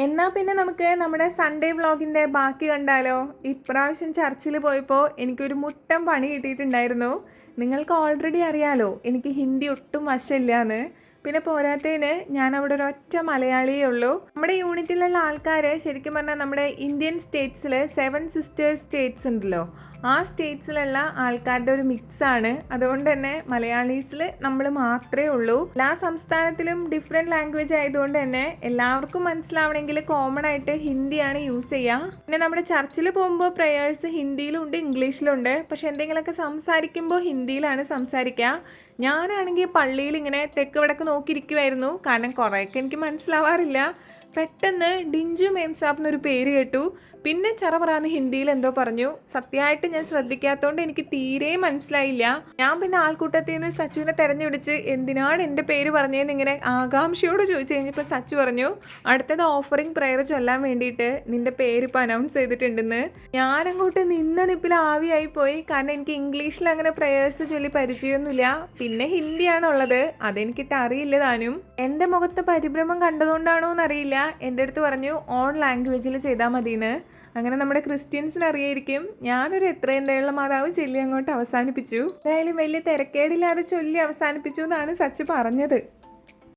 എന്നാൽ പിന്നെ നമുക്ക് നമ്മുടെ സൺഡേ വ്ളോഗിൻ്റെ ബാക്കി കണ്ടാലോ? ഇപ്രാവശ്യം ചർച്ചിൽ പോയപ്പോൾ എനിക്കൊരു മുട്ടം പണി കിട്ടിയിട്ടുണ്ടായിരുന്നു. നിങ്ങൾക്ക് ഓൾറെഡി അറിയാലോ എനിക്ക് ഹിന്ദി ഒട്ടും വശമില്ലാന്ന്. പിന്നെ പോരാത്തതിന് ഞാൻ അവിടെ ഒരൊറ്റ മലയാളിയേ ഉള്ളൂ. നമ്മുടെ യൂണിറ്റിലുള്ള ആൾക്കാർ ശരിക്കും പറഞ്ഞാൽ നമ്മുടെ ഇന്ത്യൻ സ്റ്റേറ്റ്സിൽ 7 സിസ്റ്റേഴ്സ് സ്റ്റേറ്റ്സ് ഉണ്ടല്ലോ, ആ സ്റ്റേറ്റ്സിലുള്ള ആൾക്കാരുടെ ഒരു മിക്സാണ്. അതുകൊണ്ട് തന്നെ മലയാളീസിൽ നമ്മൾ മാത്രമേ ഉള്ളൂ. എല്ലാ സംസ്ഥാനത്തിലും ഡിഫറെൻറ്റ് ലാംഗ്വേജ് ആയതുകൊണ്ട് തന്നെ എല്ലാവർക്കും മനസ്സിലാവണമെങ്കിൽ കോമൺ ആയിട്ട് ഹിന്ദിയാണ് യൂസ് ചെയ്യുക. പിന്നെ നമ്മുടെ ചർച്ചിൽ പോകുമ്പോൾ പ്രേയേഴ്സ് ഹിന്ദിയിലുണ്ട് ഇംഗ്ലീഷിലുണ്ട്. പക്ഷെ എന്തെങ്കിലുമൊക്കെ സംസാരിക്കുമ്പോൾ ഹിന്ദിയിലാണ് സംസാരിക്കുക. ഞാനാണെങ്കിൽ പള്ളിയിൽ ഇങ്ങനെ തെക്ക് വടക്ക് നോക്കിയിരിക്കുമായിരുന്നു, കാരണം കുറേയൊക്കെ എനിക്ക് മനസ്സിലാവാറില്ല. പെട്ടെന്ന് ഡിഞ്ചു മേംസാപ്പെന്നൊരു പേര് കേട്ടു. പിന്നെ ചറപറാന്ന് ഹിന്ദിയിൽ എന്തോ പറഞ്ഞു. സത്യമായിട്ട് ഞാൻ ശ്രദ്ധിക്കാത്തതുകൊണ്ട് എനിക്ക് തീരെ മനസ്സിലായില്ല. ഞാൻ പിന്നെ ആൾക്കൂട്ടത്തിൽ നിന്ന് സച്ചുവിനെ തെരഞ്ഞുപിടിച്ച് എന്തിനാണ് എൻ്റെ പേര് പറഞ്ഞതെന്ന് ഇങ്ങനെ ആകാംക്ഷയോട് ചോദിച്ചു കഴിഞ്ഞപ്പോൾ സച്ചു പറഞ്ഞു, അടുത്തത് ഓഫറിംഗ് പ്രയർ ചൊല്ലാൻ വേണ്ടിയിട്ട് നിൻ്റെ പേര് ഇപ്പോൾ അനൗൺസ് ചെയ്തിട്ടുണ്ടെന്ന്. ഞാനങ്ങോട്ട് നിന്ന നിപ്പിൽ ആവിയായി പോയി, കാരണം എനിക്ക് ഇംഗ്ലീഷിൽ അങ്ങനെ പ്രയേഴ്സ് ചൊല്ലി പരിചയമൊന്നുമില്ല. പിന്നെ ഹിന്ദിയാണുള്ളത്, അതെനിക്കിട്ട് അറിയില്ല താനും. എൻ്റെ മുഖത്ത് പരിഭ്രമം കണ്ടതുകൊണ്ടാണോ എന്നറിയില്ല, എൻ്റെ അടുത്ത് പറഞ്ഞു ഓൺ ലാംഗ്വേജിൽ ചെയ്താൽ മതിയെന്ന്. അങ്ങനെ നമ്മുടെ ക്രിസ്ത്യൻസിന് അറിയായിരിക്കും. ഞാനൊരു എത്രയും ദയുള്ള മാതാവ് ചൊല്ലി അങ്ങോട്ട് അവസാനിപ്പിച്ചു. എന്തായാലും വലിയ തിരക്കേടില്ലാതെ ചൊല്ലി അവസാനിപ്പിച്ചു എന്നാണ് സച്ച് പറഞ്ഞത്.